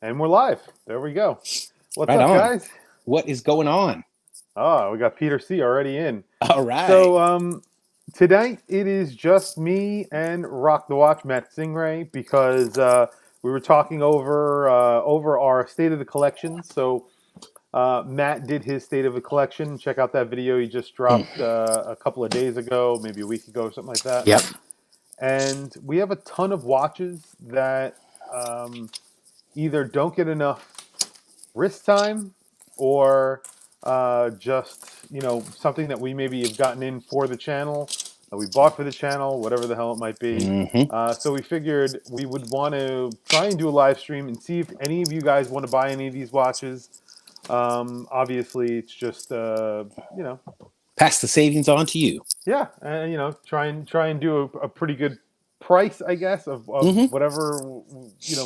And we're live. There we go. What's Right up, on. guys? What is going on? Oh, we got Peter C already in. All right. So tonight it is just me and Rock the Watch, Matt Stingray, because we were talking over our state of the collection. So Matt did his state of the collection. Check out that video he just dropped Mm. a couple of days ago, maybe a week ago, or something like that. Yep. And we have a ton of watches that either don't get enough wrist time or just something that we maybe have gotten in for the channel that we bought for the channel, whatever the hell it might be. Mm-hmm. So we figured we would want to try and do a live stream and see if any of you guys want to buy any of these watches. Obviously it's just Pass the savings on to you. yeah, try and do a pretty good price, I guess, of Mm-hmm. whatever,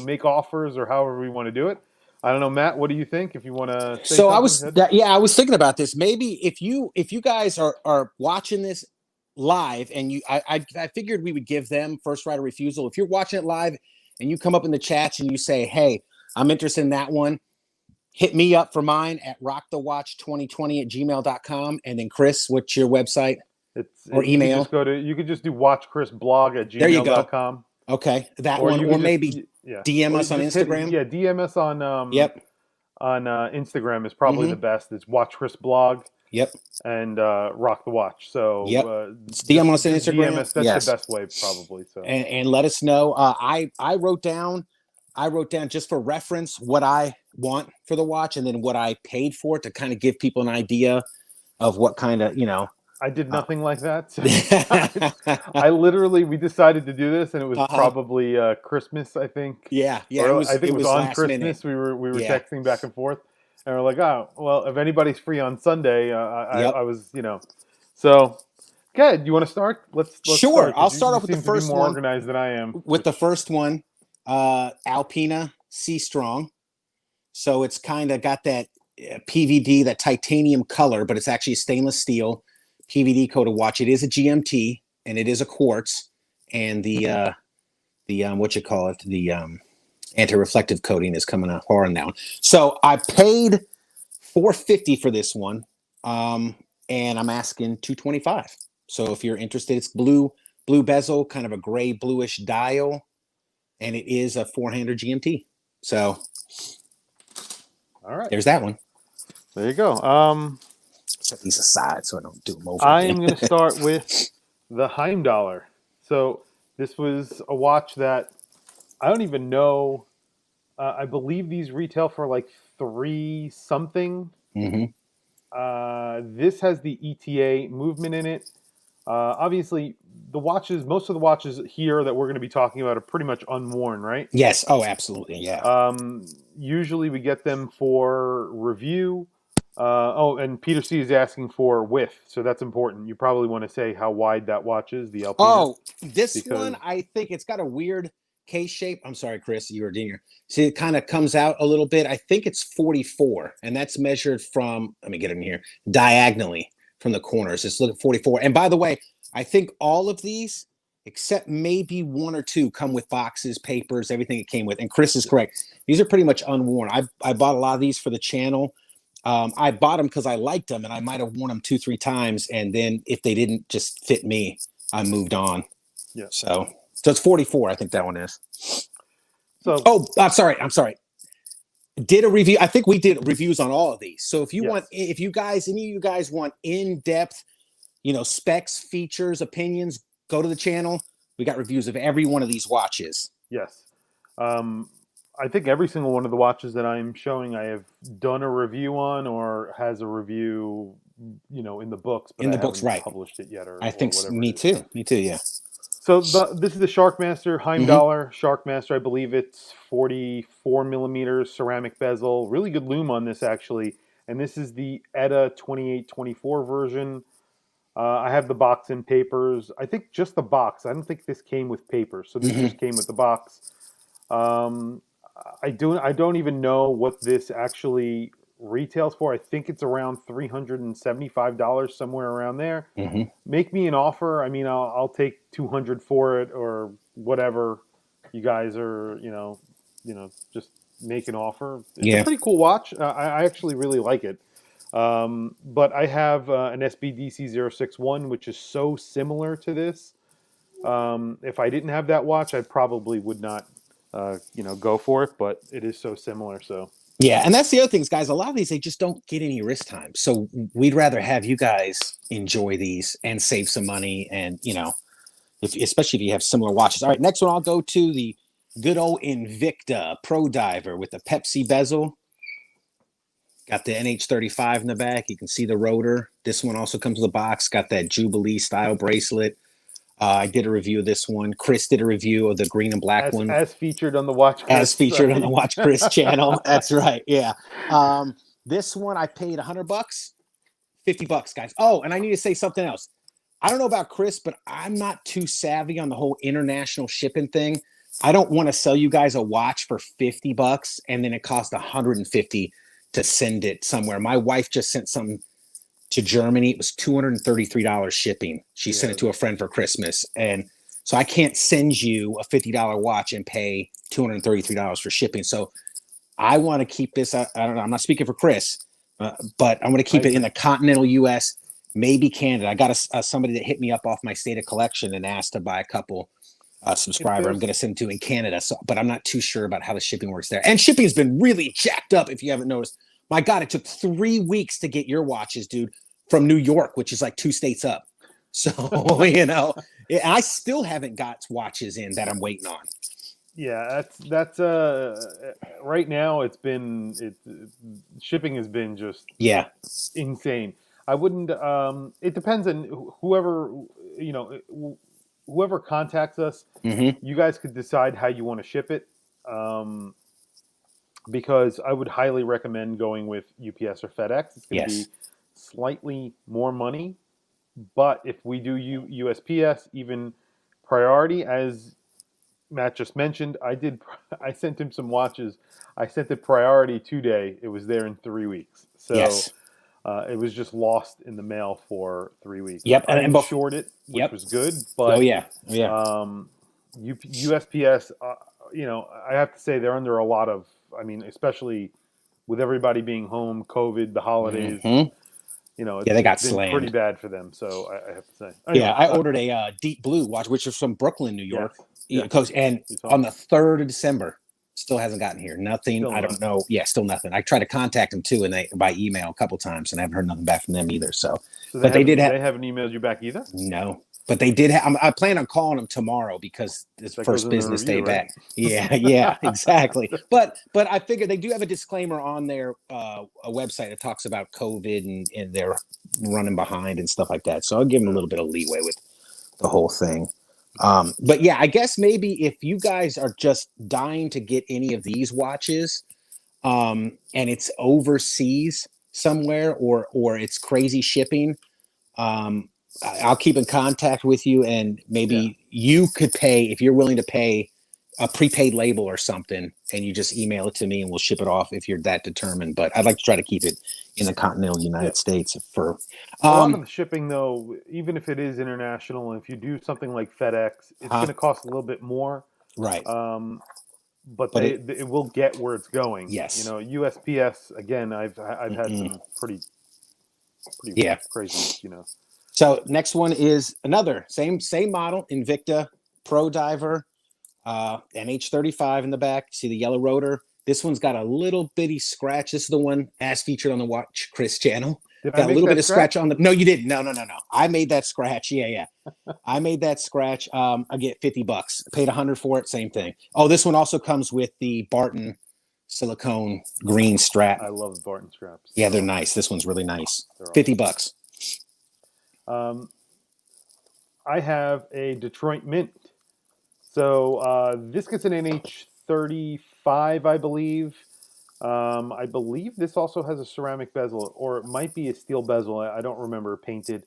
make offers or however we want to do it. I don't know, Matt. What do you think? If you want to say So something, I was thinking about this. Maybe if you guys are watching this live and I figured we would give them first right of refusal. If you're watching it live and you come up in the chats and you say, "Hey, I'm interested in that one," hit me up for mine at rockthewatch2020@gmail.com. And then Chris, what's your website or you could email? just you could just do watchchrisblog at There you go. gmail.com. Okay, that Or one, you or could maybe yeah, DM or us on just Instagram. DM us on Yep. Instagram is probably the best. It's watchchrisblog Yep. and Rock the Watch. So Yep. DM us on Instagram. DM us. That's Yes. the best way, probably. So And let us know. I wrote down just for reference what I want for the watch and then what I paid for it to kind of give people an idea of what kind of I did nothing like that. So I literally, we decided to do this, and it was probably Christmas, I think. Yeah. Or I it was on last Christmas. minute. We were Yeah. texting back and forth, and we're like, oh, well, if anybody's free on Sunday, Yep. I was, So, good. You want to start? Let's Sure. start. I'll start You off with the seem to be first more one. organized than I am. With the first one, Alpina Sea Strong. So it's kind of got that PVD, that titanium color, but it's actually stainless steel PVD coated watch. It is a GMT and it is a quartz, and the what you call it, the anti-reflective coating is coming out hard on that one. So I paid $450 for this one, and I'm asking $225. So if you're interested, it's blue bezel, kind of a gray bluish dial, and it is a 400 GMT. So all right, there's that one. There you go. Set these aside so I don't do them over. I am going to start with the Heimdallr. So this was a watch that I don't even know. I believe these retail for like $3 something. Mm-hmm. This has the ETA movement in it. Obviously, most of the watches here that we're going to be talking about are pretty much unworn, right? Yes. Oh, absolutely. Yeah. Usually we get them for review. And Peter C is asking for width, so that's important. You probably want to say how wide that watch is, the Alpina. Oh, this one, I think it's got a weird case shape. I'm sorry, Chris, you were dinger. See, it kind of comes out a little bit. I think it's 44, and that's measured from, let me get in here, diagonally from the corners. Just look at 44. And by the way, I think all of these, except maybe one or two, come with boxes, papers, everything it came with. And Chris is correct. These are pretty much unworn. I bought a lot of these for the channel. I bought them because I liked them, and I might have worn them 2-3 times. And then if they didn't just fit me, I moved on. Yeah. So it's 44. I think that one is. So. Oh, I'm sorry. Did a review. I think we did reviews on all of these. So if you want, any of you guys want in-depth, specs, features, opinions, go to the channel. We got reviews of every one of these watches. Yes. I think every single one of the watches that I'm showing, I have done a review on or has a review, in the books. But I haven't published it yet, I think me too. Me too. Yeah. So this is the Sharkmaster Heimdallr Sharkmaster. I believe it's 44 millimeters ceramic bezel. Really good lume on this, actually. And this is the ETA 2824 version. I have the box and papers. I think just the box. I don't think this came with papers. So this just came with the box. I don't even know what this actually retails for. I think it's around $375, somewhere around there. Make me an offer. I mean, I'll take $200 for it or whatever you guys are, just make an offer. It's a Yeah. pretty cool watch. I actually really like it. But I have an SBDC 061, which is so similar to this. If I didn't have that watch, I probably would not, go for it. But it is so similar. So Yeah, and that's the other things, guys. A lot of these they just don't get any wrist time, so we'd rather have you guys enjoy these and save some money, and especially if you have similar watches. All right, next one I'll go to the good old Invicta Pro Diver with the Pepsi bezel. Got the NH35 in the back. You can see the rotor. This one also comes with a box. Got that Jubilee style bracelet. I did a review of this one. Chris did a review of the green and black one. as featured on the Watchchris As featured on the site. Watchchris channel. That's right. Yeah. This one I paid $100, $50, guys. Oh, and I need to say something else. I don't know about Chris, but I'm not too savvy on the whole international shipping thing. I don't want to sell you guys a watch for $50 and then it costs $150 to send it somewhere. My wife just sent something to Germany. It was $233 shipping. She sent it to a friend for Christmas. And so I can't send you a $50 watch and pay $233 for shipping. So I want to keep this. I don't know. I'm not speaking for Chris, but I'm going to keep it in the continental U.S., maybe Canada. I got somebody that hit me up off my State of Collection and asked to buy a couple subscriber. I'm going to send to in Canada. So, but I'm not too sure about how the shipping works there. And shipping has been really jacked up. If you haven't noticed, my God, it took 3 weeks to get your watches, dude, from New York, which is like 2 states up. So, I still haven't got watches in that I'm waiting on. Yeah, that's right now shipping has been just insane. I wouldn't it depends on whoever contacts us. Mm-hmm. You guys could decide how you want to ship it. Because I would highly recommend going with UPS or FedEx. It's going to be slightly more money, but if we do USPS, even priority, as Matt just mentioned, I sent him some watches. I sent it priority 2-day. It was there in 3 weeks. So it was just lost in the mail for 3 weeks. Yep, I insured it, which was good. But USPS, I have to say they're under a lot of. I mean, especially with everybody being home, COVID, the holidays. They got been slammed. Pretty bad for them. So I have to say. Anyway, I ordered a deep blue watch, which is from Brooklyn, New York. And on the 3rd of December, still hasn't gotten here. Nothing. I don't know. Yeah, still nothing. I tried to contact them too, and by email a couple times, and I haven't heard nothing back from them either. So but they haven't emailed you back either. No, but they did. I plan on calling them tomorrow because it's first business day back. Yeah, exactly. But I figured they do have a disclaimer on their a website that talks about COVID and they're running behind and stuff like that. So I'll give them a little bit of leeway with the whole thing. But yeah, I guess maybe if you guys are just dying to get any of these watches, and it's overseas somewhere or it's crazy shipping, I'll keep in contact with you, and maybe you could pay, if you're willing to pay, a prepaid label or something, and you just email it to me and we'll ship it off if you're that determined. But I'd like to try to keep it in the continental United States for a lot of the shipping, though, even if it is international, and if you do something like FedEx, it's going to cost a little bit more. Right. But it will get where it's going. Yes. USPS, again, I've had some pretty crazy, So next one is another same model, Invicta Pro Diver, NH35 in the back. See the yellow rotor. This one's got a little bitty scratch. This is the one as featured on the Watchchris channel. Got a little bit of scratch on the. No, you didn't. No. I made that scratch. Yeah. I made that scratch. I get $50. Paid $100 for it. Same thing. Oh, this one also comes with the Barton silicone green strap. I love Barton straps. Yeah, they're nice. This one's really nice. $50. I have a Detroit Mint. So this gets an NH35, I believe. I believe this also has a ceramic bezel, or it might be a steel bezel. I don't remember, painted.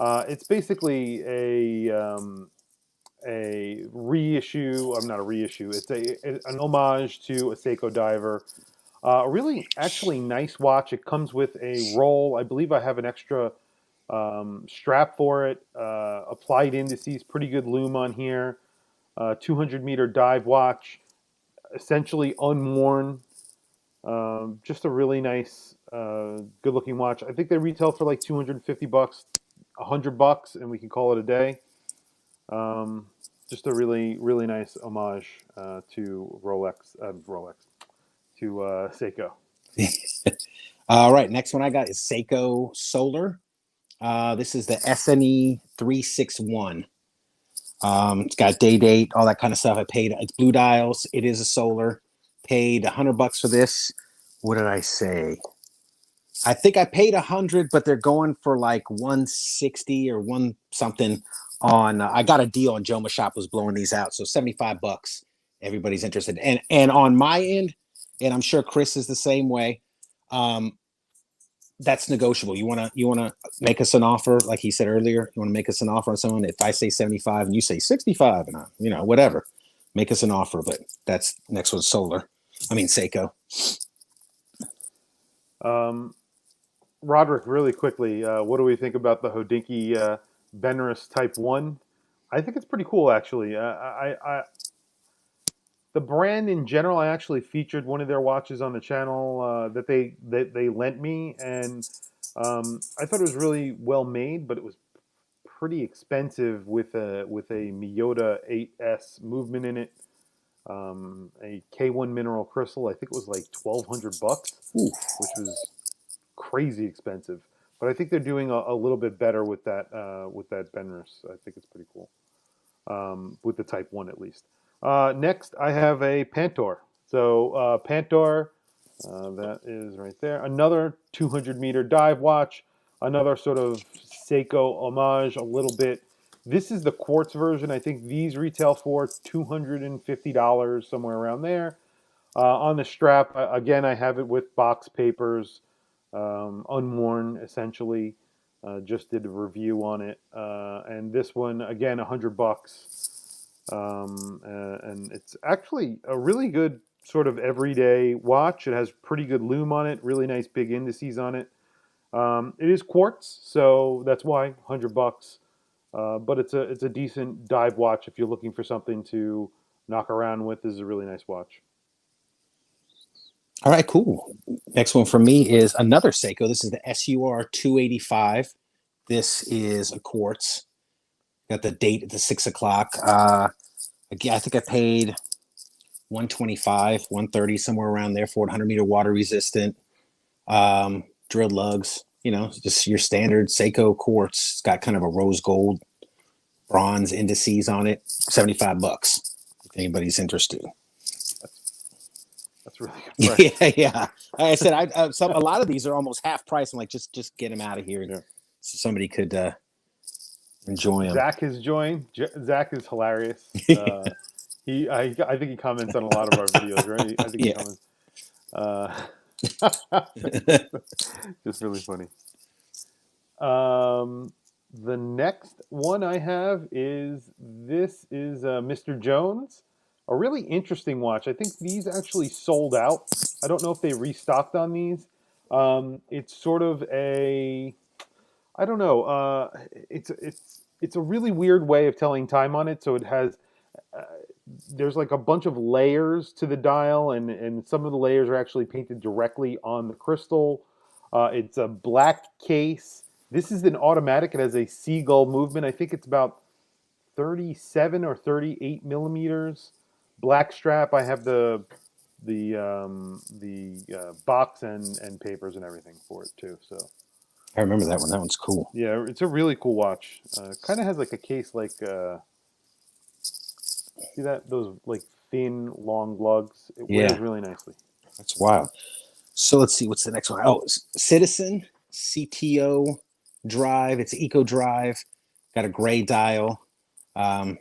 It's basically a reissue. I'm not a reissue. It's an homage to a Seiko diver. A really, actually nice watch. It comes with a roll. I believe I have an extra strap for it. Applied indices, pretty good lume on here. 200-meter dive watch. essentially unworn. Just a really nice, good looking watch. I think they retail for like $250, $100, and we can call it a day. Just a really nice homage to to Seiko. All right, next one I got is Seiko Solar. This is the SNE 361. It's got day date, all that kind of stuff. I paid, it's blue dials. It is a solar. Paid $100 for this. What did I say? I think I paid 100, but they're going for like 160 or one something on. I got a deal on Joma Shop was blowing these out, so $75. Everybody's interested, and on my end, and I'm sure Chris is the same way. That's negotiable. You wanna make us an offer, like he said earlier. You want to make us an offer on someone. If I say 75 and you say 65, and whatever, make us an offer. But that's next one's solar. I mean Seiko. Roderick, really quickly, what do we think about the Hodinkee Benris Type 1? I think it's pretty cool, actually. The brand in general, I actually featured one of their watches on the channel that they lent me, and I thought it was really well made, but it was pretty expensive with a Miyota 8S movement in it. A K1 mineral crystal, I think it was like $1,200, which was crazy expensive. But I think they're doing a little bit better with that Benris. I think it's pretty cool, with the Type 1 at least. Next, I have a Pantor. So Pantor, that is right there. Another 200-meter dive watch. Another sort of Seiko homage a little bit. This is the quartz version. I think these retail for $250, somewhere around there. On the strap, again, I have it with box papers, unworn, essentially. Just did a review on it. And this one, again, $100. And it's actually a really good sort of everyday watch. It has pretty good lume on it, really nice big indices on it. It is quartz, so that's why $100. But it's a decent dive watch if you're looking for something to knock around with. This is a really nice watch. All right, cool. Next one for me is another Seiko. This is the SUR 285. This is a quartz. Got the date at the 6 o'clock. Again, I think I paid 125, 130, somewhere around there for 100-meter water resistant. Drilled lugs, just your standard Seiko quartz. It's got kind of a rose gold, bronze indices on it. $75 if anybody's interested. That's really good price. Yeah. Like I said, a lot of these are almost half price. I'm like, just get them out of here, so somebody could enjoy them. Zach has joined. Zach is hilarious. I think he comments on a lot of our videos, right? I think he comments. Just really funny. The next one I have is Mr. Jones, a really interesting watch. I think these actually sold out. I don't know if they restocked on these. It's sort of I don't know. It's a really weird way of telling time on it. So it has there's like a bunch of layers to the dial, and some of the layers are actually painted directly on the crystal. It's a black case. This is an automatic. It has a Seagull movement. I think it's about 37 or 38 millimeters. Black strap. I have the box and papers and everything for it too. So I remember that one. That one's cool. yeah, it's a really cool watch. Kind of has like a case like see those like thin long lugs. It wears really nicely. That's wild. So let's see what's the next one. Oh, Citizen CTO drive. It's Eco Drive. Got a gray dial. I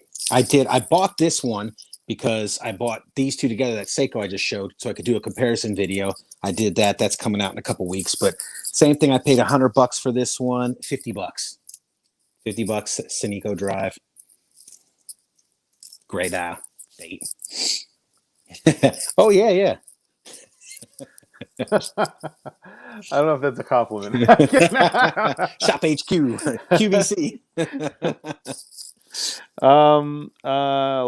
bought this one because I bought these two together, that Seiko I just showed, so I could do a comparison video. I did that. That's coming out in a couple weeks. But same thing. I paid $100 for this one. $50. $50. Seiko Drive. Gray dial. Date. Oh yeah. I don't know if that's a compliment. Shop HQ. QVC.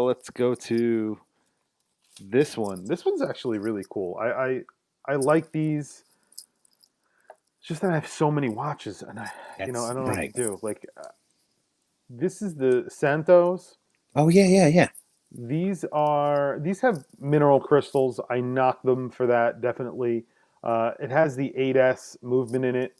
Let's go to This one's actually really cool. I like these. It's just that I have so many watches, and I That's don't know what to right. do. Like, this is the Santos. Oh yeah. These have mineral crystals. I knock them for that definitely. It has the 8S movement in it,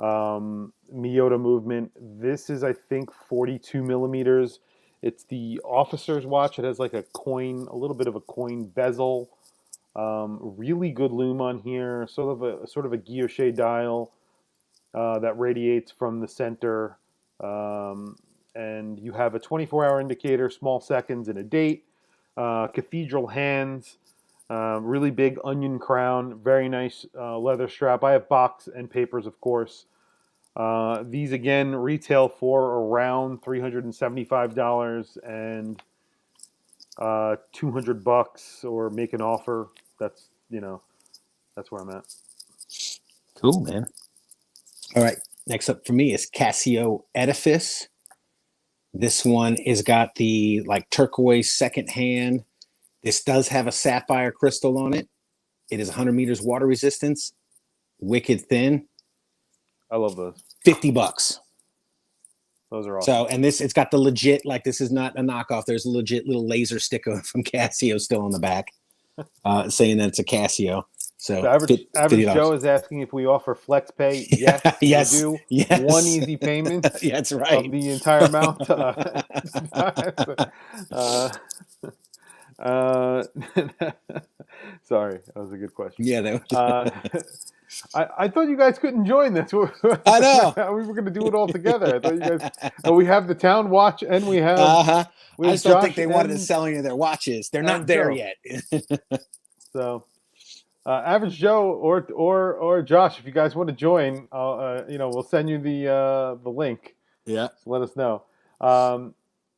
Miyota movement. This is, I think, 42 millimeters. It's the officer's watch. It has like a coin, a little bit of a coin bezel. Really good lume on here. Sort of a guilloche dial that radiates from the center. And you have a 24-hour indicator, small seconds, and a date. Cathedral hands, really big onion crown, very nice leather strap. I have box and papers, of course. These again retail for around $375 and $200, or make an offer. That's that's where I'm at. Cool, man. All right. Next up for me is Cassio Edifice. This one is got the like turquoise second hand. This does have a sapphire crystal on it. It is 100 meters water resistance, wicked thin. I love those. $50. Those are awesome. So, and it's got the legit, like this is not a knockoff. There's a legit little laser sticker from Casio still on the back, saying that it's a Casio. So The average $50. Joe is asking if we offer flex pay. Yes, Yes, we do. yes. One easy payment That's right. of the entire amount. Sorry, that was a good question. Yeah, I thought you guys couldn't join this. I know. We were going to do it all together. I thought you guys. We have the town watch, and we have. I We have just don't think Josh they wanted to and- sell any of their watches. They're not and there Joe. yet. So, average Joe or Josh, if you guys want to join, we'll send you the link. Yeah. So let us know.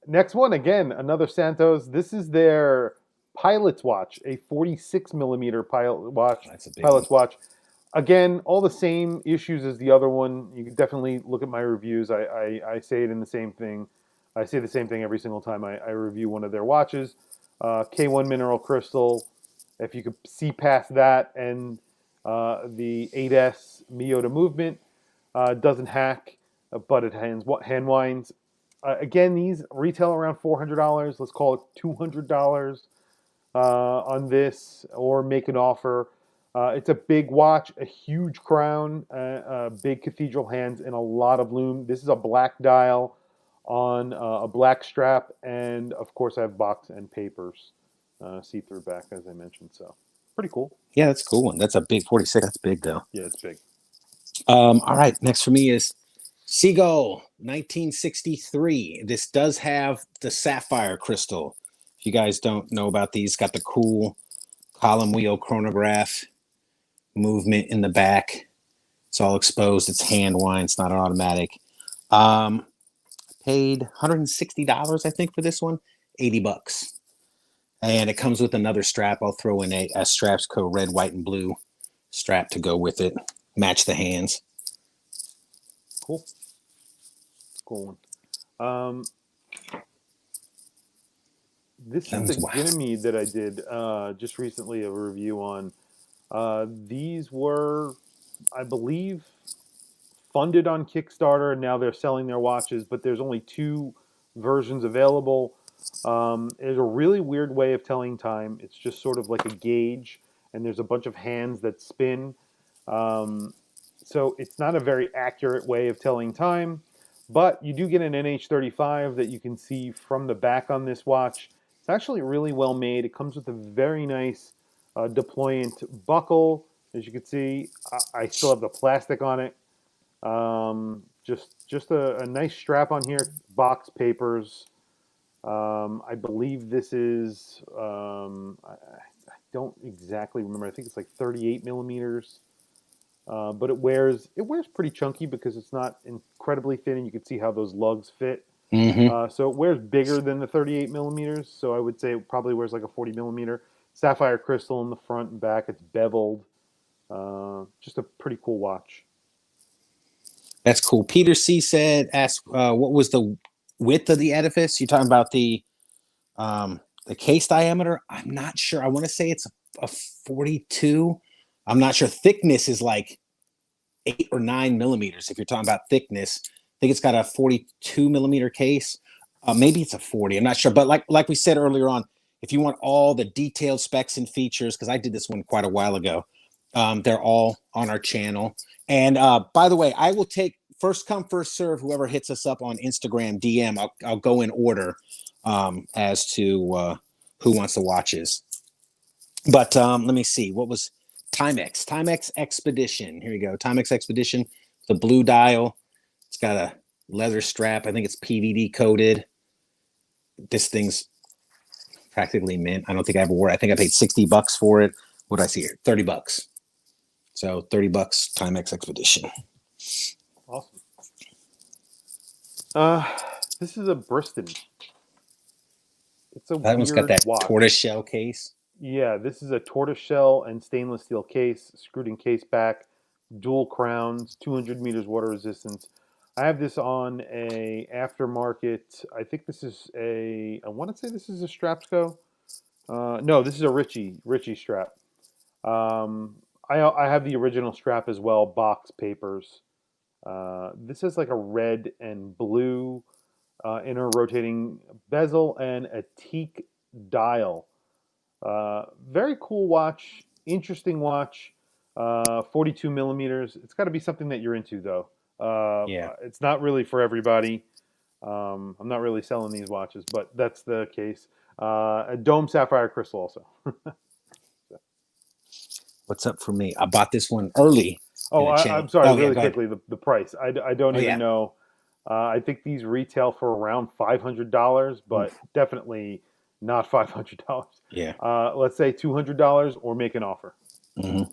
Next one, again, another Santos. This is their pilot's watch, a 46 millimeter pilot's watch. Again, all the same issues as the other one. You can definitely look at my reviews. I say it in the same thing. I say the same thing every single time I review one of their watches. K1 mineral crystal. If you could see past that and the 8S Miyota movement, doesn't hack, but it hand winds. Again, these retail around $400. Let's call it $200 on this, or make an offer. It's a big watch, a huge crown, big cathedral hands, and a lot of lume. This is a black dial on a black strap, and of course I have box and papers, see-through back, as I mentioned. So pretty cool. Yeah, that's a cool one. That's a big 46. That's big though. Yeah, it's big. All right. Next for me is Seagull 1963. This does have the sapphire crystal. If you guys don't know about these, got the cool column wheel chronograph movement in the back. It's all exposed. It's hand wind. It's not an automatic. Paid $160, I think, for this one. $80. And it comes with another strap. I'll throw in a straps code red, white, and blue strap to go with it. Match the hands. Cool. Cool one. This is the Ganymede that I did just recently a review on. These were, I believe, funded on Kickstarter, and now they're selling their watches, but there's only 2 versions available. There's a really weird way of telling time. It's just sort of like a gauge, and there's a bunch of hands that spin. So it's not a very accurate way of telling time, but you do get an NH35 that you can see from the back on this watch. It's actually really well made. It comes with a very nice deployant buckle. As you can see, I still have the plastic on it. Just a nice strap on here, box papers. I believe this is, I don't exactly remember. I think it's like 38 millimeters. But it wears pretty chunky because it's not incredibly thin, and you can see how those lugs fit. Mm-hmm. So it wears bigger than the 38 millimeters. So I would say it probably wears like a 40 millimeter. Sapphire crystal in the front and back. It's beveled. Just a pretty cool watch. That's cool. Peter C asked, what was the width of the edifice? You're talking about the The case diameter, I'm not sure. I want to say it's a 42. I'm not sure. Thickness is like 8 or 9 millimeters. If you're talking about thickness, I think it's got a 42 millimeter case. Maybe it's a 40. I'm not sure. But like we said earlier on, if you want all the detailed specs and features, because I did this one quite a while ago, they're all on our channel. And by the way, I will take first come, first serve, whoever hits us up on Instagram DM. I'll go in order as to who wants the watches. But let me see. What was Timex Expedition? Here you go. Timex Expedition, the blue dial. It's got a leather strap. I think it's PVD coated. This thing's practically mint. I don't think I ever wore it. I think I paid $60 for it. What did I see here? $30. So $30 Timex Expedition. Awesome. This is a Bristol. It's a That one's got that watch. tortoiseshell case. Yeah, this is a tortoiseshell and stainless steel case, screwed in case back, dual crowns, 200 meters water resistance. I have this on a aftermarket. I think this is I want to say this is a Strapsco. No, this is a Ritchie strap. I have the original strap as well, box papers. This is like a red and blue inner rotating bezel and a teak dial. Very cool watch, interesting watch. 42 millimeters. It's got to be something that you're into, though. Yeah. It's not really for everybody. I'm not really selling these watches, but that's the case. A dome sapphire crystal also. What's up for me? I bought this one early. Oh, I'm sorry, really yeah, quickly, the price. I don't even know. I think these retail for around $500, but definitely not $500. Yeah. Let's say $200 or make an offer. Mm-hmm.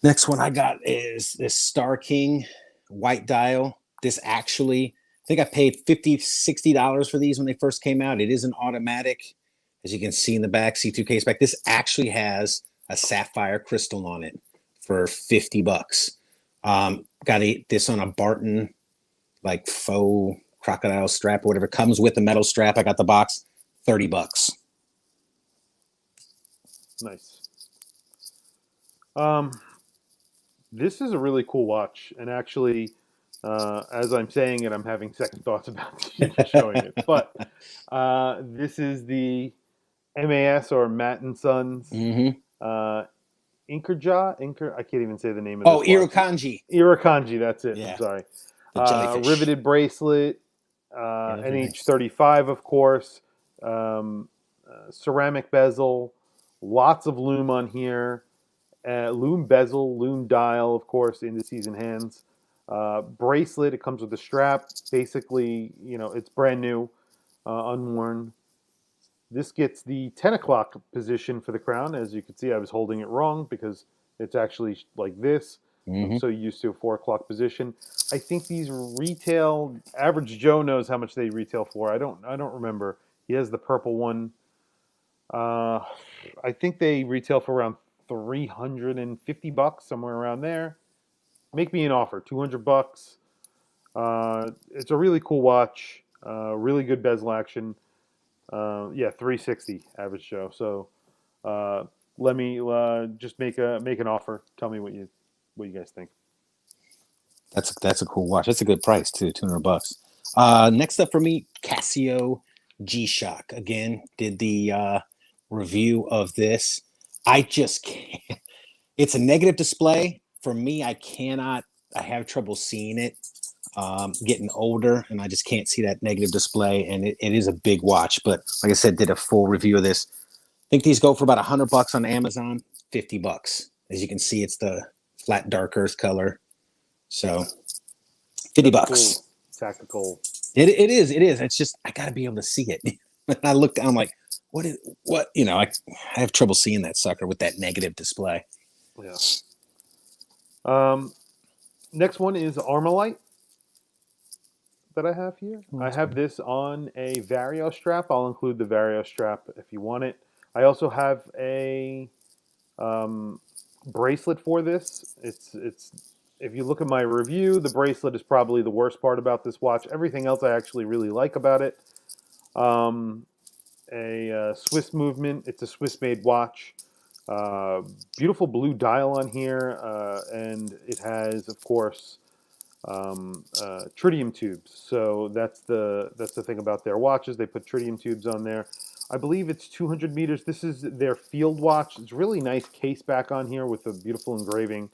Next one I got is this Star King white dial. This actually, I think I paid $50, $60 for these when they first came out. It is an automatic, as you can see in the back, see-through case back. This actually has a sapphire crystal on it for $50. Got this on a Barton, like faux crocodile strap or whatever. Comes with a metal strap. I got the box, $30. Nice. This is a really cool watch, and actually, as I'm saying it, I'm having second thoughts about showing it. But this is the MAS or Matt and Sons Inker. I can't even say the name of this watch. Irukandji. Irukandji, that's it. Yeah. I'm sorry. The jellyfish. Riveted bracelet, NH35, of course. Ceramic bezel, lots of lume on here. Lume bezel, lume dial, of course, indices and hands. Bracelet, it comes with a strap. Basically, it's brand new, unworn. This gets the 10 o'clock position for the crown. As you can see, I was holding it wrong because it's actually like this. I'm so used to a 4 o'clock position. I think these retail, average Joe knows how much they retail for. I don't remember. He has the purple one. I think they retail for around $350, somewhere around there. Make me an offer, $200. It's a really cool watch. Really good bezel action. $360 average Joe. So let me just make an offer. Tell me what you guys think. That's a cool watch. That's a good price too, $200. Next up for me, Casio G-Shock. Again, did the review of this. I just can't. It's a negative display for me. I have trouble seeing it. Getting older, and I just can't see that negative display. And it is a big watch, but like I said, did a full review of this. I think these go for about $100 on Amazon, $50. As you can see, it's the flat dark earth color. So $50. Cool. Tactical. It is. It's just I got to be able to see it. And I looked down, I'm like, what? I have trouble seeing that sucker with that negative display. Yeah. Next one is Armalite that I have here. I have this on a Vario strap. I'll include the Vario strap if you want it. I also have a bracelet for this. It's if you look at my review, the bracelet is probably the worst part about this watch. Everything else I actually really like about it. a Swiss movement. It's a Swiss-made watch. Uh, Beautiful blue dial on here, and it has, of course, tritium tubes. So that's the thing about their watches. They put tritium tubes on there. I believe it's 200 meters. This is their field watch. It's really nice case back on here with a beautiful engraving.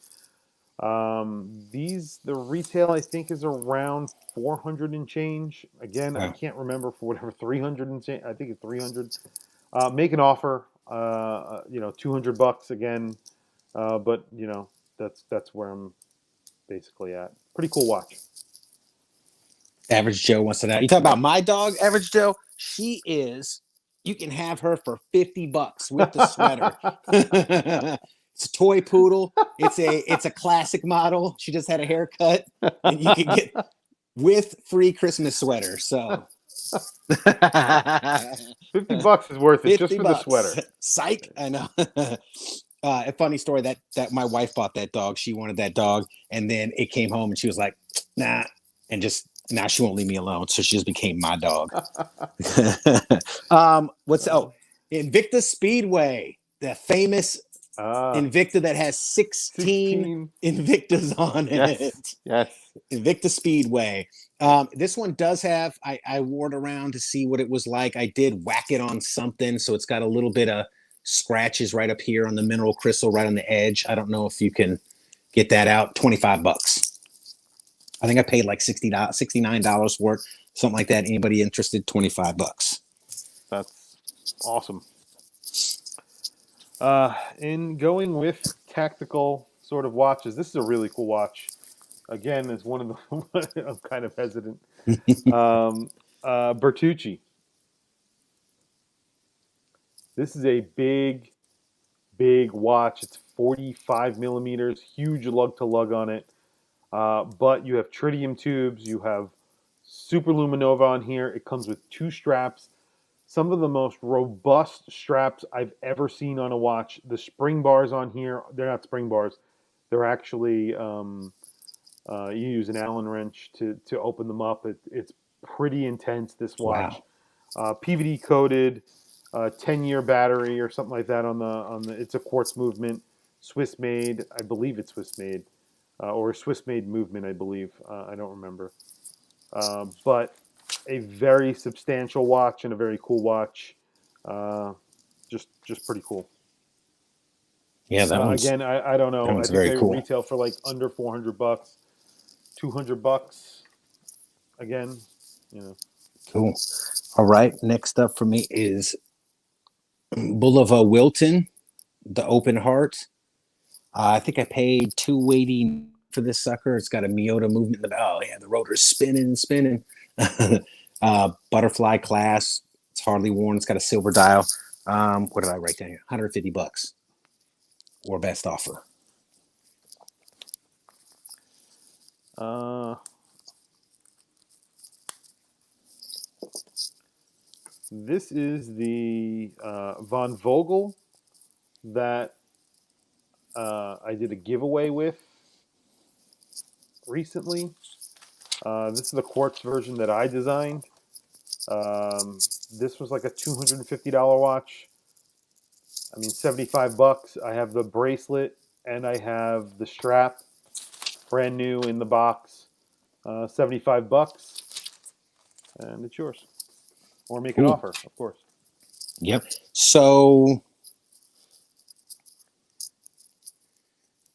The retail I think is around 400 and change. Again, I can't remember for whatever 300 and change. I think it's 300. Make an offer. 200 bucks again. But that's where I'm basically at. Pretty cool watch. Average Joe wants to know. You talk about my dog, Average Joe. She is. You can have her for $50 with the sweater. It's a toy poodle. It's a classic model. She just had a haircut, and you can get with free Christmas sweater. So $50 is worth it just for the sweater. Psych. I know. A funny story that my wife bought that dog. She wanted that dog, and then it came home, and she was like, "Nah," and just now she won't leave me alone. So she just became my dog. Invictus Speedway, the famous Invicta that has 16 Invictas on it. Yes. Invictus Speedway. This one does have, I wore it around to see what it was like. I did whack it on something, so it's got a little bit of scratches right up here on the mineral crystal, right on the edge. I don't know if you can get that out. $25. I think I paid like $69 for it, something like that. Anybody interested? $25. That's awesome. In going with tactical sort of watches, this is a really cool watch. Again, it's one of the I'm kind of hesitant. Bertucci. This is a big watch. It's 45 millimeters, huge lug to lug on it. But you have tritium tubes, you have super luminova on here. It comes with 2 straps. Some of the most robust straps I've ever seen on a watch. The spring bars on here, they're not spring bars. They're actually, you use an Allen wrench to open them up. It's pretty intense, this watch. Wow. PVD coated, 10-year battery or something like that on the. It's a quartz movement, Swiss made. I believe it's Swiss made. Or a Swiss-made movement, I believe. I don't remember. But a very substantial watch and a very cool watch. Just pretty cool. Yeah, that one's, again, I don't know. That one's I think very cool. Retail for like under $400, $200. Again, Cool. All right. Next up for me is Bulova Wilton, the Open Heart. I think I paid $280 for this sucker. It's got a Miyota movement. Oh yeah, the rotor's spinning. Butterfly class. It's hardly worn. It's got a silver dial. What did I write down here? $150 or best offer. This is the Von Vogel that I did a giveaway with recently. This is the quartz version that I designed. This was like a $250 watch. I mean, $75. I have the bracelet and I have the strap, brand new in the box. $75, and it's yours. Or make an offer, of course. Yep. So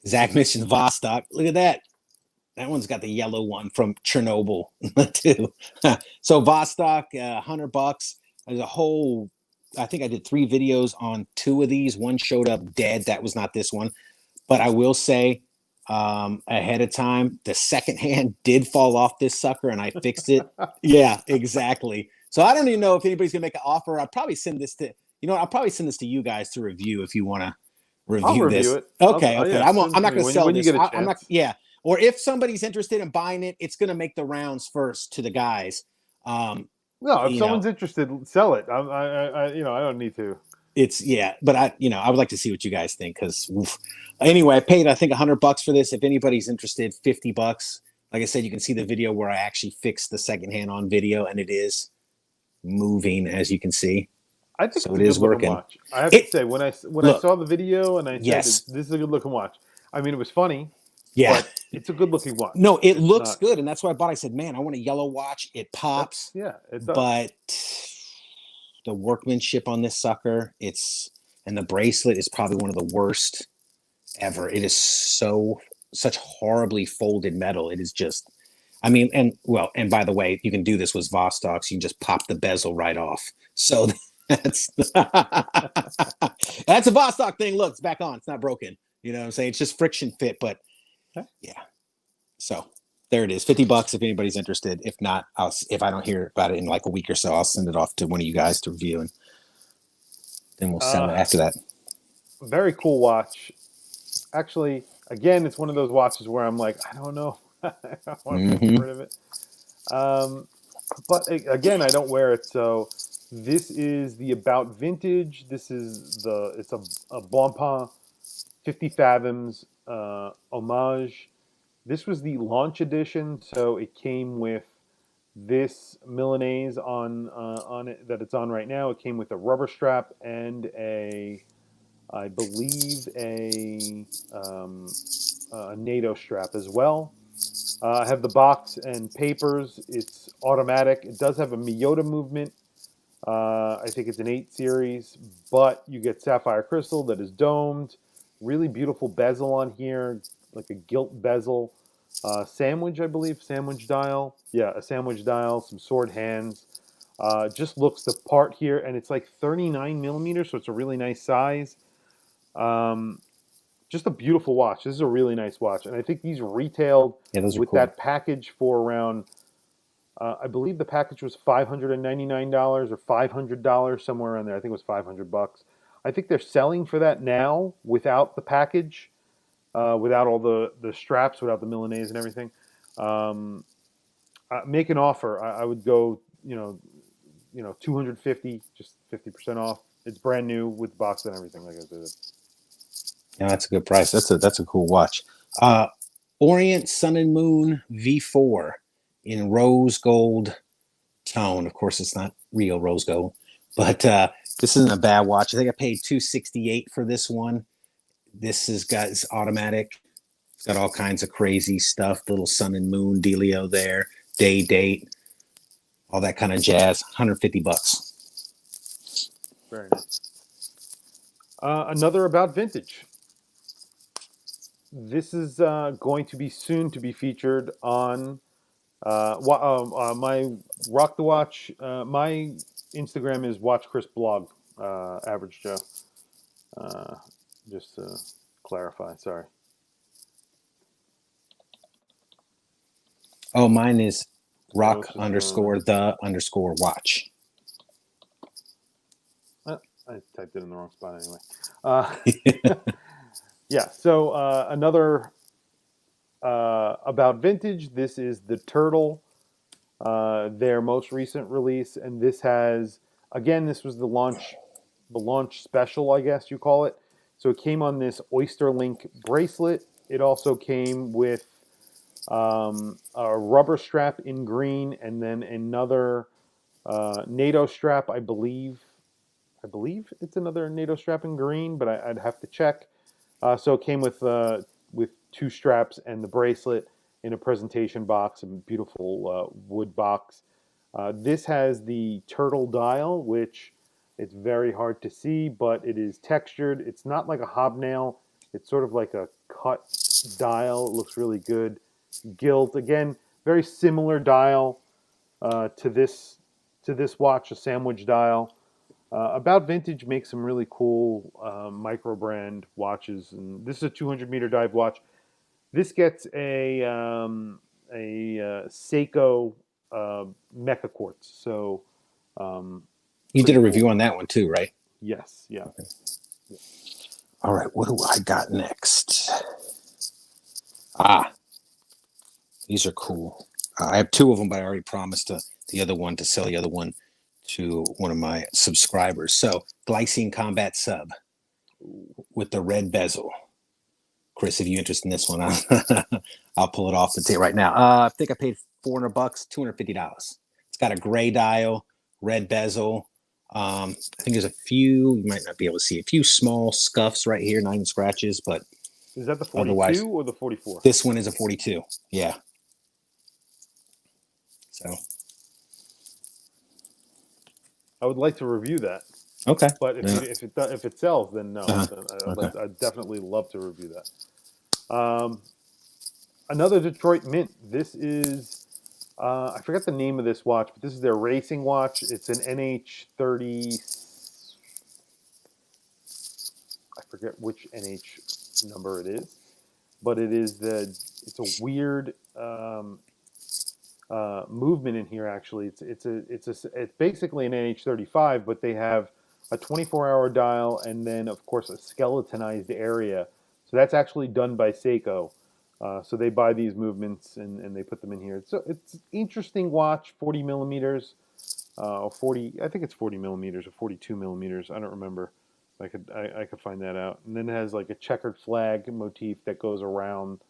Zach mentioned Vostok. Look at that. That one's got the yellow one from Chernobyl too. So Vostok, $100. There's a whole. I think I did 3 videos on 2 of these. One showed up dead. That was not this one. But I will say ahead of time, the second hand did fall off this sucker, and I fixed it. Yeah, exactly. So I don't even know if anybody's gonna make an offer. I'll probably send this to I'll probably send this to you guys to review if you want to review this. It. Okay. Yeah, I'm not going to sell this. I'm not. Yeah. Or if somebody's interested in buying it, it's going to make the rounds first to the guys. No, if someone's interested, sell it. I don't need to. It's but I would like to see what you guys think because anyway, I paid I think $100 for this. If anybody's interested, $50. Like I said, you can see the video where I actually fixed the second hand on video, and it is moving as you can see. I think So it's it a good is looking working. watch. I have to It say, when I look, saw the video and I said yes, this is a good looking watch. I mean, it was funny, yeah. but it's a good looking watch. No, it It's looks not. good, and that's why I bought. I said, "Man, I want a yellow watch. It That's pops, yeah, it does. but the workmanship on this sucker, it's and the bracelet is probably one of the worst ever. It is such horribly folded metal. It is just, I mean, and by the way, you can do this with Vostoks. You can just pop the bezel right off. So that's that's a Vostok thing. Look, it's back on. It's not broken. You know what I'm saying? It's just friction fit, but Okay. yeah. So there it is, $50 if anybody's interested. If not, if I don't hear about it in like a week or so, I'll send it off to one of you guys to review, and then we'll sell it after that. Very cool watch. Actually, again, it's one of those watches where I'm like, I don't know, I want to get rid of it. But again, I don't wear it. So this is the About Vintage. This is it's a Blancpain 50 Fathoms homage. This was the launch edition, so it came with this Milanese on it that it's on right now. It came with a rubber strap and I believe a NATO strap as well. I have the box and papers. It's automatic. It does have a Miyota movement. I think it's an 8 series, but you get sapphire crystal that is domed. Really beautiful bezel on here, like a gilt bezel. Sandwich, I believe, sandwich dial. Yeah, a sandwich dial, some sword hands. Just looks the part here, and it's like 39 millimeters, so it's a really nice size. Um, just a beautiful watch. This is a really nice watch, and I think these retailed Yeah, those are with cool. that package for around. I believe the package was $599 or $500, somewhere around there. I think it was $500. I think they're selling for that now without the package, without all the straps, without the Milanese and everything. Um, make an offer. I would go, 250, just 50% off. It's brand new with box and everything. Like I said. Yeah, that's a good price. That's a cool watch. Orient Sun and Moon V4 in rose gold tone. Of course, it's not real rose gold, but this isn't a bad watch. I think I paid $268 for this one. It's automatic. It's got all kinds of crazy stuff. Little sun and moon dealio there, day date, all that kind of jazz. $150. Very nice. Another About Vintage. This is going to be soon to be featured on my Rock the Watch. My Instagram is Watchchris blog. Average Joe. Just to clarify. Sorry. Oh, mine is rock Just, underscore the underscore watch. I typed it in the wrong spot anyway. Yeah. So another About Vintage. This is the Turtle, their most recent release, and this has again. This was the launch special, I guess you call it. So it came on this Oyster Link bracelet. It also came with a rubber strap in green, and then another NATO strap, I believe. I believe it's another NATO strap in green, but I'd have to check. So it came with 2 straps and the bracelet in a presentation box, a beautiful wood box. This has the turtle dial, which it's very hard to see, but it is textured. It's not like a hobnail. It's sort of like a cut dial. It looks really good. Gilt, again, very similar dial to this watch, a sandwich dial. About Vintage makes some really cool micro brand watches, and this is a 200-meter dive watch. This gets a Seiko Mecha Quartz. So You did a review cool. on that one too, right? Yes, yeah. Okay. All right, what do I got next? These are cool. I have 2 of them, but I already promised the other one to sell the other one to one of my subscribers. So Glycine Combat Sub with the red bezel. Chris, if you're interested in this one, I'll pull it off the tape right now. I think I paid $400, $250. It's got a gray dial, red bezel, I think there's a few, you might not be able to see, a few small scuffs right here, not even scratches, but Is that the 42 otherwise, or the 44? this one is a 42. Yeah. So. I would like to review that. Okay. But if it sells, then no. Okay. I'd definitely love to review that. Another Detroit Mint. This is I forget the name of this watch, but this is their racing watch. It's an NH30. I forget which NH number it is, but it's a weird movement in here. Actually, it's basically an NH35, but they have a 24-hour dial and then of course a skeletonized area. So that's actually done by Seiko. So they buy these movements and they put them in here. So it's an interesting watch, 40 millimeters, 40. I think it's 40 millimeters or 42 millimeters. I don't remember. I could find that out. And then it has like a checkered flag motif that goes around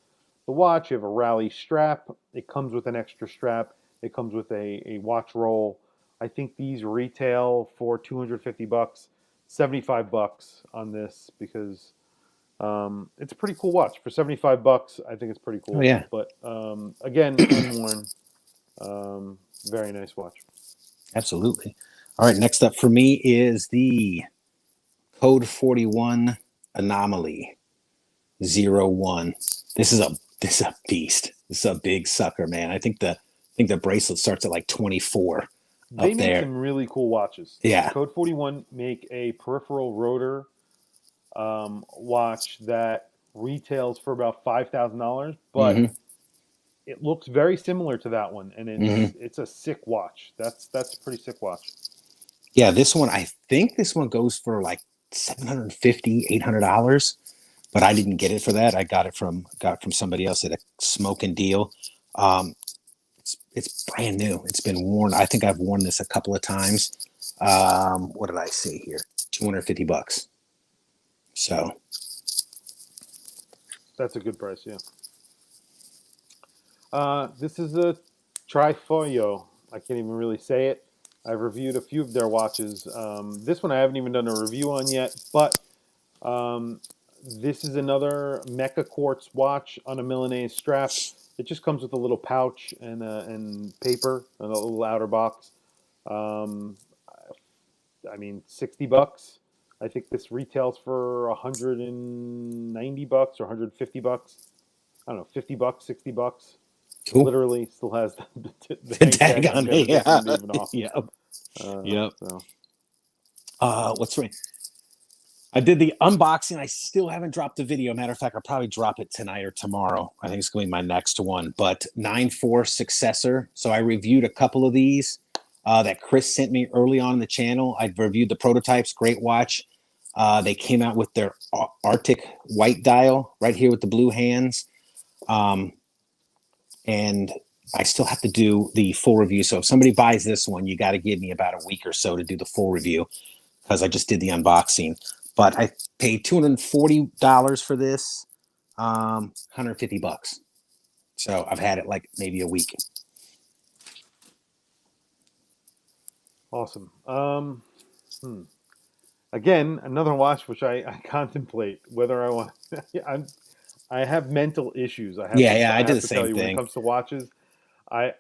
the watch. You have a rally strap. It comes with an extra strap. It comes with a watch roll. I think these retail for $250, $75 on this because it's a pretty cool watch for $75. I think it's pretty cool. Oh, yeah. But again, unworn. Very nice watch. Absolutely. All right. Next up for me is the Code 41 Anomaly 01. This is a beast. This is a big sucker, man. I think the bracelet starts at like 24. They make some really cool watches. Yeah. Code 41 make a peripheral rotor watch that retails for about $5,000, but it looks very similar to that one, and it's a sick watch. That's a pretty sick watch. Yeah, this one, I think this one goes for like $750, $800, but I didn't get it for that. I got it from somebody else at a smoking deal. It's brand new. It's been worn. I think I've worn this a couple of times. What did I say here? $250. So that's a good price, yeah. This is a Trifoglio. I can't even really say it. I've reviewed a few of their watches. This one I haven't even done a review on yet, but this is another Mecha Quartz watch on a Milanese strap. It just comes with a little pouch and paper and a little outer box. I mean, $60. I think this retails for $190 or $150. I don't know, $50, $60. cool. Literally still has the tag on it. Yeah. Yep. So. What's right? I did the unboxing. I still haven't dropped the video. Matter of fact, I'll probably drop it tonight or tomorrow. I think it's going to be my next one. But 9.4 successor. So I reviewed a couple of these that Chris sent me early on in the channel. I reviewed the prototypes. Great watch. They came out with their Arctic white dial right here with the blue hands. And I still have to do the full review. So if somebody buys this one, you got to give me about a week or so to do the full review because I just did the unboxing. But I paid $240 for this, $150. So I've had it like maybe a week. Awesome. Again, another watch which I contemplate whether I want. I have mental issues. I did the same thing. When it comes to watches, I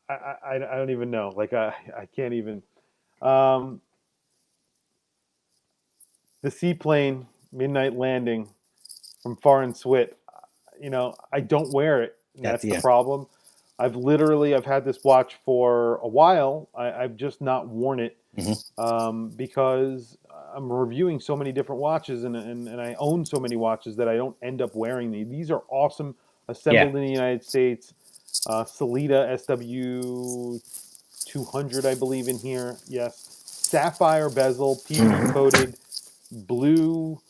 don't even know. Like I can't even. The seaplane midnight landing from Foreign Swit. I don't wear it. That's the problem. I've had this watch for a while. I've just not worn it because I'm reviewing so many different watches and I own so many watches that I don't end up wearing these. These are awesome, assembled in the United States. Salida SW200, I believe, in here. Yes. Sapphire bezel, PVD coated, blue.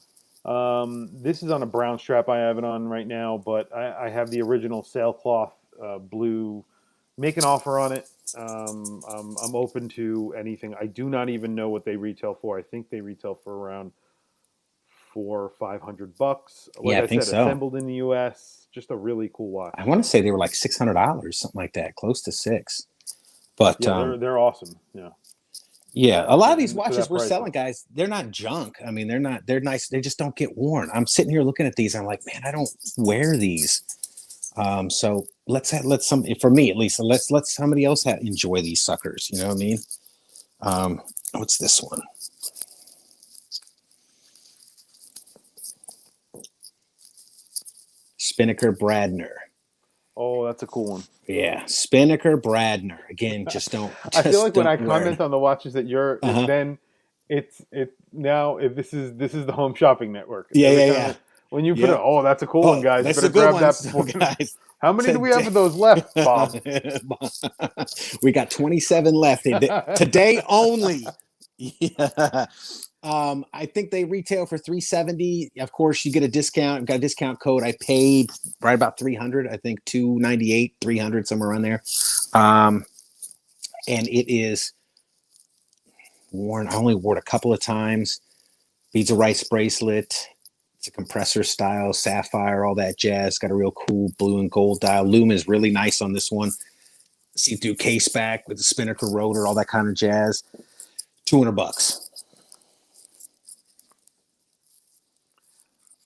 This is on a brown strap I have it on right now, but I have the original sailcloth blue. Make an offer on it. I'm open to anything. I do not even know what they retail for. I think they retail for around $400 or $500. Like I think so. Assembled in the U.S. Just a really cool watch. I want to say they were like $600, something like that, close to $600. But yeah, they're awesome. Yeah. Yeah, a lot of these and for watches that we're price. selling, guys, they're not junk. I mean, they're nice. They just don't get worn. I'm sitting here looking at these. I'm like, man, I don't wear these. So let's some for me at least. Let somebody else enjoy these suckers. You know what I mean? What's this one? Spinnaker Bradner. Oh, that's a cool one. Yeah, Spinnaker Bradner. Again, just don't. I feel like when I don't wear comment it. on the watches that you're, then it's now if this is the home shopping network. Yeah, Every yeah, time yeah. when you put it, Yep. oh, that's a cool one, guys. You That's better a good grab one, that before. guys. How many do we have of those left, Bob? We got 27 left today only. Yeah. I think they retail for $370. Of course, you get a discount. Got a discount code. I paid right about $300. I think $298, $300, somewhere around there. And it is worn. I only wore it a couple of times. Beads of rice bracelet. It's a compressor style, sapphire, all that jazz. Got a real cool blue and gold dial. Lume is really nice on this one. See-through case back with the spinnaker rotor, all that kind of jazz. $200.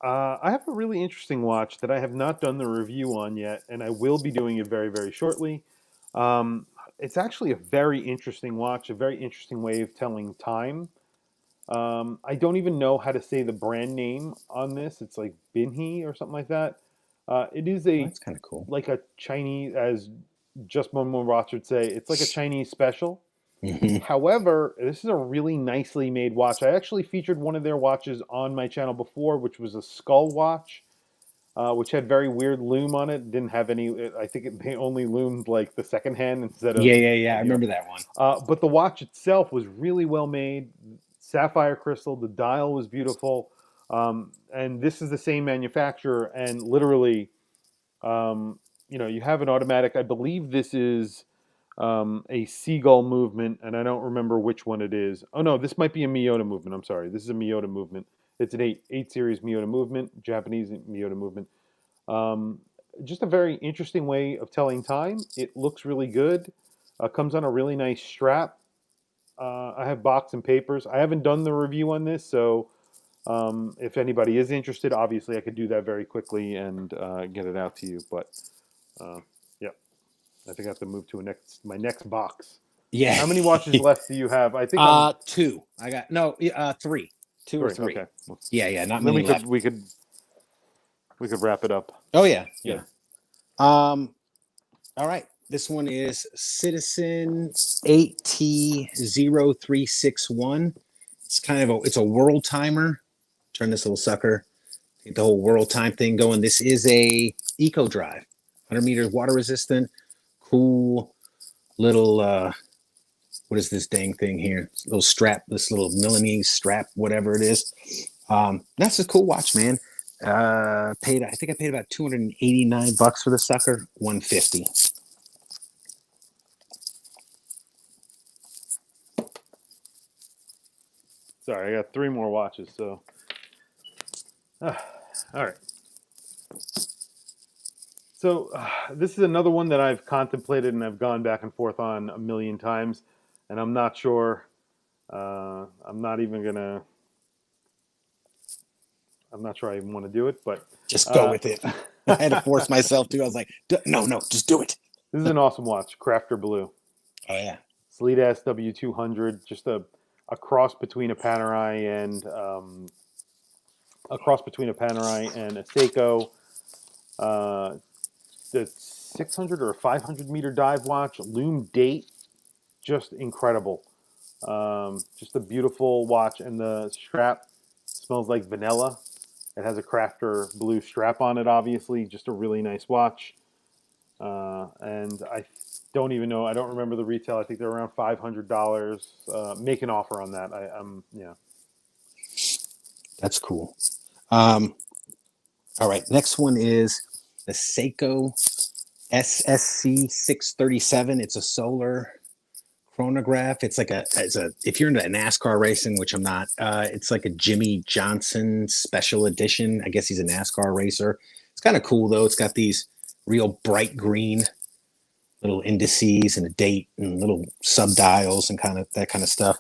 I have a really interesting watch that I have not done the review on yet, and I will be doing it very, very shortly. It's actually a very interesting watch, a very interesting way of telling time. I don't even know how to say the brand name on this. It's like Binhe or something like that. It is That's kind of cool. like a Chinese, as Just Momo Watch would say, it's like a Chinese special. However, this is a really nicely made watch. I actually featured one of their watches on my channel before, which was a skull watch, which had very weird lume on it. Didn't have any. I think they only loomed like the second hand instead of. Yeah. I remember that one. But the watch itself was really well made. Sapphire crystal. The dial was beautiful, and this is the same manufacturer. And literally, you have an automatic. I believe this is a Seagull movement, and I don't remember which one it is. Oh no, this might be a Miyota movement. I'm sorry, this is a Miyota movement. It's an 8 series Miyota movement, Japanese Miyota movement. Um, just a very interesting way of telling time. It looks really good. Comes on a really nice strap. I have box and papers. I haven't done the review on this, so if anybody is interested, obviously I could do that very quickly and get it out to you. But yeah, I think I have to move to my next box. Yeah. How many watches left do you have? I think two. I got three. Two or three. Okay. Yeah. Not then many left. we could wrap it up. Oh yeah. Yeah. All right. This one is Citizen 8T0361. It's kind of it's a world timer. Turn this little sucker. Get the whole world time thing going. This is a eco drive, 100 meters water resistant. Cool little what is this dang thing here? This little strap, this little Milanese strap, whatever it is. That's a cool watch, man. I think I paid about $289 for the sucker. $150. Sorry, I got 3 more watches. So, all right. So this is another one that I've contemplated and I've gone back and forth on a million times, and I'm not sure. I'm not sure I even want to do it, but just go with it. I had to force myself to. I was like, no, just do it. This is an awesome watch, Crafter Blue. Oh yeah, Sleet SW200, just a cross between a Panerai and a Seiko. The 600 or 500 meter dive watch, lume date, just incredible. Just a beautiful watch, and the strap smells like vanilla. It has a Crafter Blue strap on it, obviously. Just a really nice watch. And I don't even know. I don't remember the retail. I think they're around $500. Make an offer on that. Yeah. That's cool. All right. Next one is the Seiko SSC 637. It's a solar chronograph. It's like if you're into NASCAR racing, which I'm not, it's like a Jimmy Johnson special edition. I guess he's a NASCAR racer. It's kind of cool though. It's got these real bright green little indices and a date and little sub dials and that kind of stuff.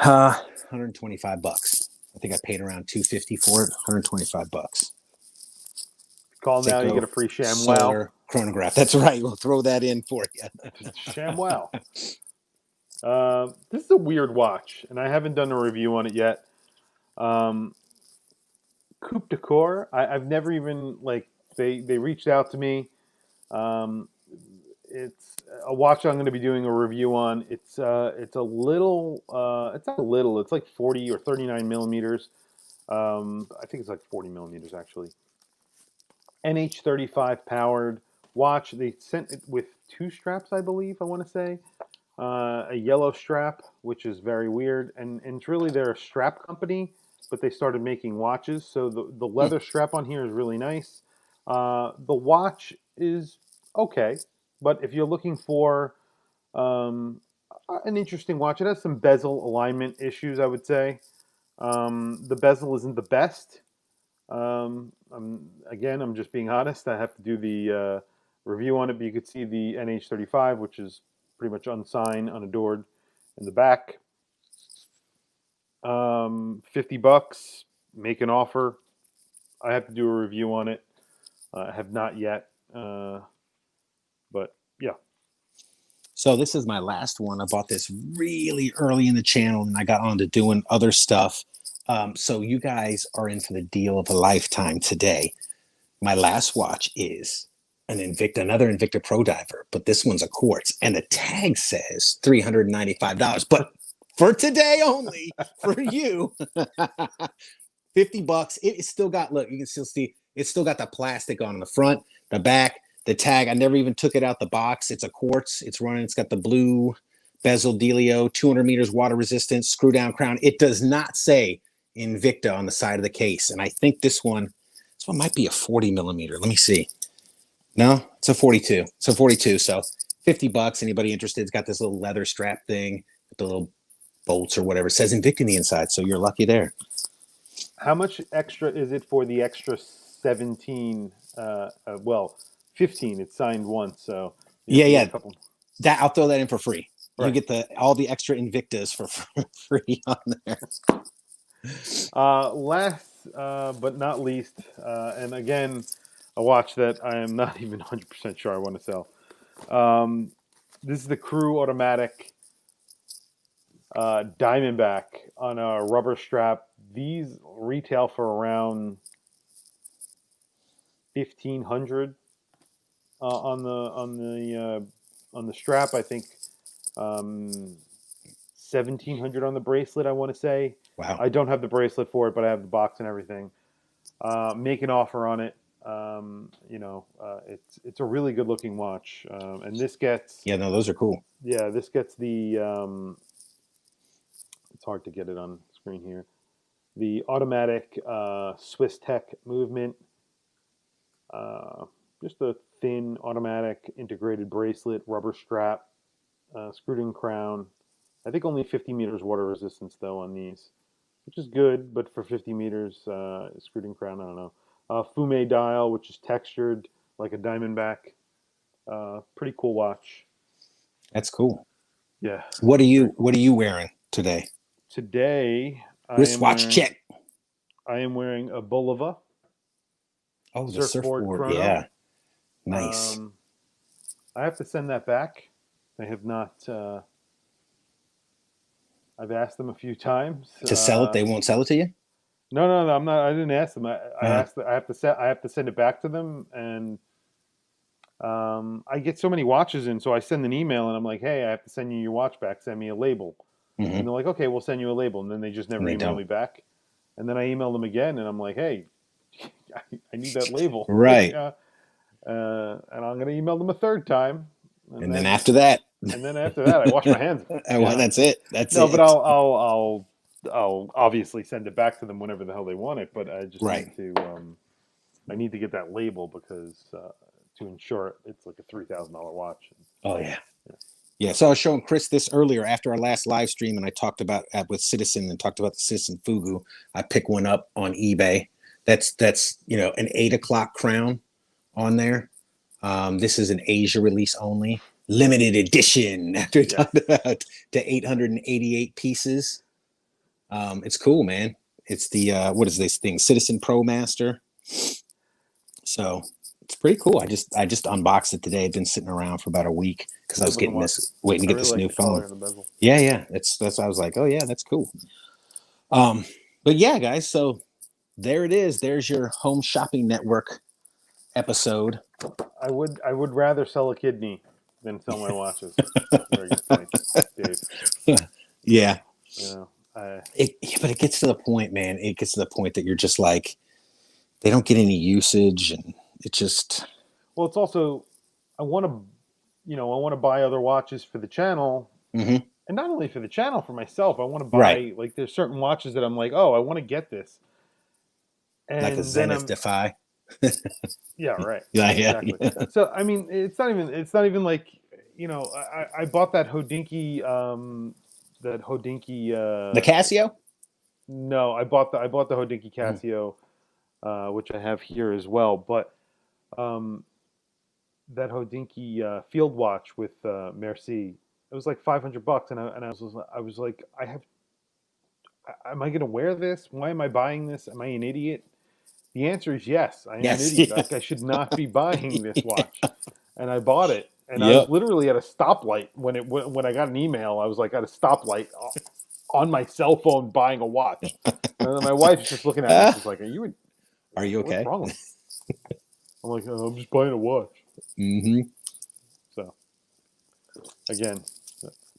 $125. I think I paid around $250 for it. $125. Call now, you Seiko get a free ShamWow. Solar chronograph. That's right. We'll throw that in for you. ShamWow. This is a weird watch, and I haven't done a review on it yet. Coupe de Coeur. I've never even they reached out to me. It's a watch I'm going to be doing a review on. It's a little. It's not a little. It's like 40 or 39 millimeters. I think it's like 40 millimeters actually. NH35 powered watch. They sent it with 2 straps, I believe. I want to say a yellow strap, which is very weird, and it's really they're a strap company, but they started making watches. So the leather strap on here is really nice. The watch is okay, but if you're looking for an interesting watch, it has some bezel alignment issues, I would say. The bezel isn't the best. I'm just being honest. I have to do the review on it, but you could see the NH35, which is pretty much unsigned, unadored in the back. $50, make an offer. I have to do a review on it. I have not yet, but yeah. So this is my last one. I bought this really early in the channel, and I got on to doing other stuff. So you guys are in for the deal of a lifetime today. My last watch is an Invicta, another Invicta Pro Diver, but this one's a quartz, and the tag says $395. But for today only, for you, $50. It's still got, look, you can still see it's still got the plastic on the front, the back, the tag. I never even took it out the box. It's a quartz. It's running. It's got the blue bezel dealio, 200 meters water resistance, screw down crown. It does not say Invicta on the side of the case, and I think this one might be a 40 millimeter. Let me see. No, it's a 42. It's a 42. So $50. Anybody interested? It's got this little leather strap thing with the little bolts or whatever. It says Invicta on the inside, so you're lucky there. How much extra is it for the extra 17? 15. It's signed once, so yeah. Couple... That I'll throw that in for free. Right. You get all the extra Invictas for free on there. Last but not least, and again, a watch that I am not even 100% sure I want to sell. This is the Crew Automatic Diamondback on a rubber strap. These retail for around $1,500 on the strap. I think $1,700 on the bracelet, I want to say. Wow. I don't have the bracelet for it, but I have the box and everything. Make an offer on it. It's a really good looking watch. And this gets... Yeah, no, those are cool. Yeah, this gets the... it's hard to get it on screen here. The automatic Swiss Tech movement. Just a thin automatic integrated bracelet, rubber strap, screwed in crown. I think only 50 meters water resistance though on these, which is good, but for 50 meters screwed in crown, I don't know. Fume dial, which is textured like a Diamondback. Pretty cool watch. That's cool. Yeah. What are you wearing today? Today, wristwatch check. I am wearing a Bulova. Oh, the surfboard. Yeah. Nice. I have to send that back. I have not. I've asked them a few times To sell it, they won't sell it to you? No, I'm not. I didn't ask them. I asked. I have to send it back to them, and I get so many watches in, so I send an email, and I'm like, "Hey, I have to send you your watch back. Send me a label." Mm-hmm. And they're like, "Okay, we'll send you a label," and then they just never email me back. And then I email them again, and I'm like, "Hey, I need that label." Right. And I'm going to email them a third time. And then after that, I wash my hands. Well, that's it. That's no, it. but I'll obviously send it back to them whenever the hell they want it. But I just need to I need to get that label because to ensure it's like a $3,000 watch. Oh yeah. Yeah. So I was showing Chris this earlier after our last live stream, and I talked about with Citizen and talked about the Citizen Fugu. I picked one up on eBay. That's an 8 o'clock crown on there. This is an Asia release only, limited edition. After talking about the 888 pieces. It's cool, man. It's the what is this thing? Citizen Promaster. So it's pretty cool. I just unboxed it today. I've been sitting around for about a week because I was getting this, waiting to get this new phone. Yeah. That's I was like, oh yeah, that's cool. But yeah, guys, so there it is. There's your Home Shopping Network episode. I would rather sell a kidney than sell my watches. Very good point, Dave. Yeah. You know, but it gets to the point, man. It gets to the point that you're just like, they don't get any usage, and it just. Well, it's also, I want to buy other watches for the channel, and not only for the channel, for myself. I want to buy like there's certain watches that I'm like, oh, I want to get this, and like a Zenith Defy. Yeah, right. Yeah, exactly. yeah. So I mean, it's not even like, I bought that Hodinkee, the Casio. No, I bought the Hodinkee Casio, which I have here as well. But that Hodinkee field watch with Merci, it was like $500, and I was like, am I going to wear this? Why am I buying this? Am I an idiot? The answer is yes. I am an idiot. Like, I should not be buying this watch, and I bought it. And I was literally at a stoplight when I got an email. I was like at a stoplight on my cell phone buying a watch. And then my wife's just looking at me. She's like, "Are you okay? What's wrong with you?" I'm like, "I'm just buying a watch." So again,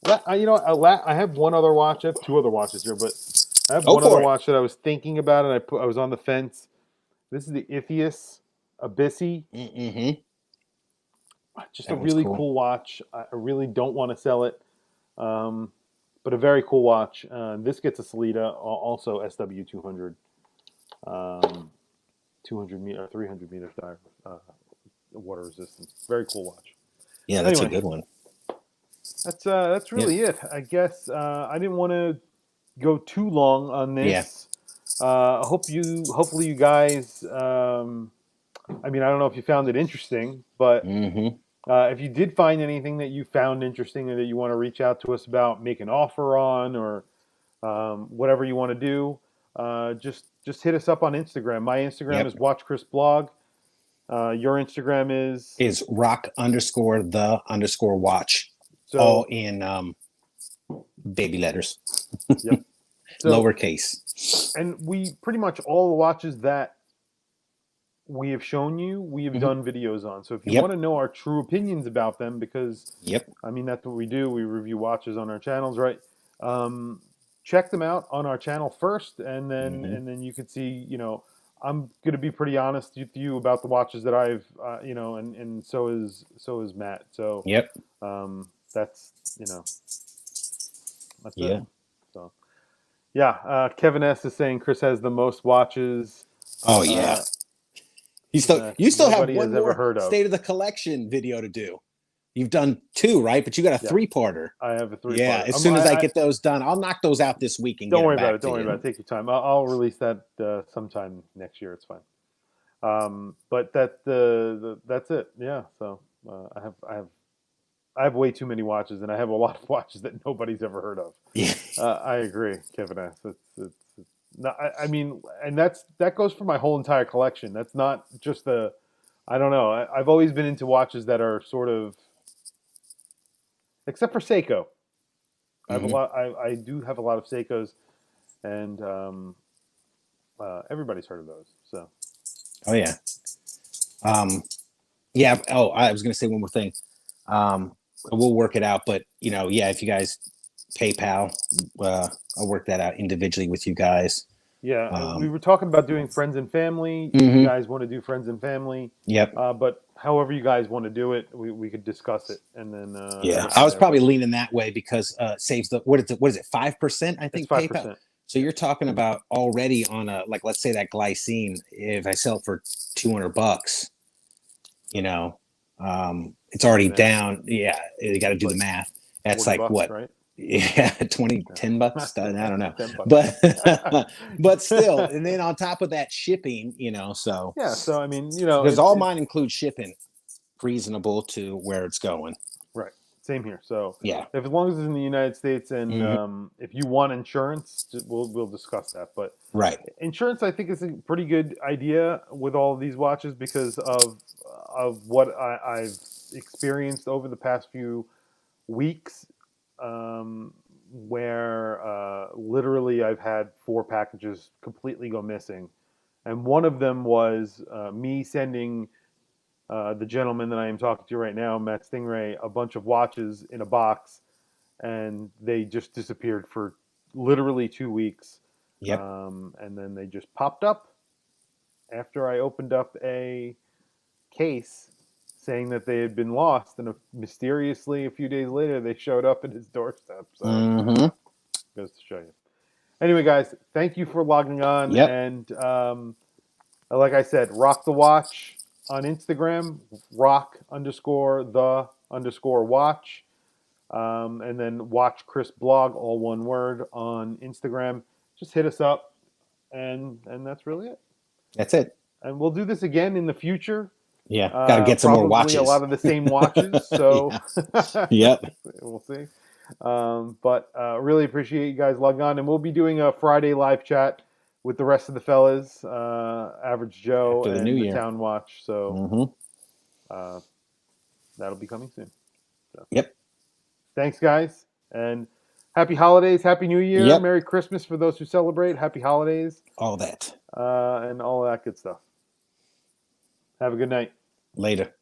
I have one other watch. I have two other watches here, but I have one other watch that I was thinking about, and I was on the fence. This is the Invictus Speedway. Just a really cool watch. I really don't want to sell it, but a very cool watch. This gets a Salida, also SW200, 200 meter, 300 meter dive, water resistance. Very cool watch. Yeah, that's a good one. That's really it. I guess I didn't want to go too long on this. Hopefully you guys. I mean, I don't know if you found it interesting, but if you did find anything that you found interesting and that you want to reach out to us about, make an offer on, or whatever you want to do, just hit us up on Instagram. My Instagram is Watchchris blog. Your Instagram is rock_the_watch, so, all in baby letters. Yep. So, lowercase. And we pretty much all the watches that we have shown you, we have done videos on. So if you want to know our true opinions about them, because I mean, that's what we do. We review watches on our channels, right? Check them out on our channel first, and then you can see, I'm going to be pretty honest with you about the watches that I've, and so is Matt. So that's that's it. So Kevin S is saying Chris has the most watches. Oh yeah. You still have one more State of the Collection video to do. You've done 2, right? But you got a 3-parter. I have a 3-parter. Yeah, as soon as I get those done, I'll knock those out this week and don't worry about it. Don't worry about it. Take your time. I'll release that sometime next year. It's fine. But that's it. Yeah. So I have way too many watches, and I have a lot of watches that nobody's ever heard of. Yeah. I agree, Kevin S. It's not, I mean, and that goes for my whole entire collection. That's not just I don't know. I've always been into watches that are sort of, except for Seiko. I have a lot. I do have a lot of Seikos, and everybody's heard of those. So. Oh yeah. Yeah. Oh, I was going to say one more thing. We'll work it out, but if you guys PayPal, I'll work that out individually with you guys. Yeah, we were talking about doing friends and family. If you guys want to do friends and family, but however you guys want to do it, we could discuss it, and then I was probably leaning that way because saves the what is it 5%? I think 5%. PayPal. So you're talking about already on a, like, let's say that Glycine, if I sell it for $200, it's already down. Yeah, you got to do the math. That's like bucks, what? Right? Yeah, $10. I don't know, but still, and then on top of that, shipping. So yeah. So I mean, because all mine include shipping, reasonable to where it's going. Right. Same here. So Yeah. if as long as it's in the United States, and if you want insurance, we'll discuss that. But Right. insurance, I think, is a pretty good idea with all of these watches because of what I've experienced over the past few weeks, where literally I've had 4 packages completely go missing, and one of them was me sending the gentleman that I am talking to right now, Matt Stingray, a bunch of watches in a box, and they just disappeared for literally 2 weeks. Yep. And then they just popped up after I opened up a case saying that they had been lost, and mysteriously a few days later they showed up at his doorstep. So goes to show you. Anyway, guys, thank you for logging on. Yep. And like I said, rock the watch on Instagram, rock_the_watch, and then Watchchris blog, all one word, on Instagram. Just hit us up, and that's really it. That's it. And we'll do this again in the future. Yeah, got to get some more watches. A lot of the same watches, so Yep. We'll see. But really appreciate you guys logging on, and we'll be doing a Friday live chat with the rest of the fellas, Average Joe and the Town Watch. So that'll be coming soon. So. Yep. Thanks, guys, and happy holidays, happy New Year, Yep. Merry Christmas for those who celebrate, happy holidays, all that, and all that good stuff. Have a good night. Later.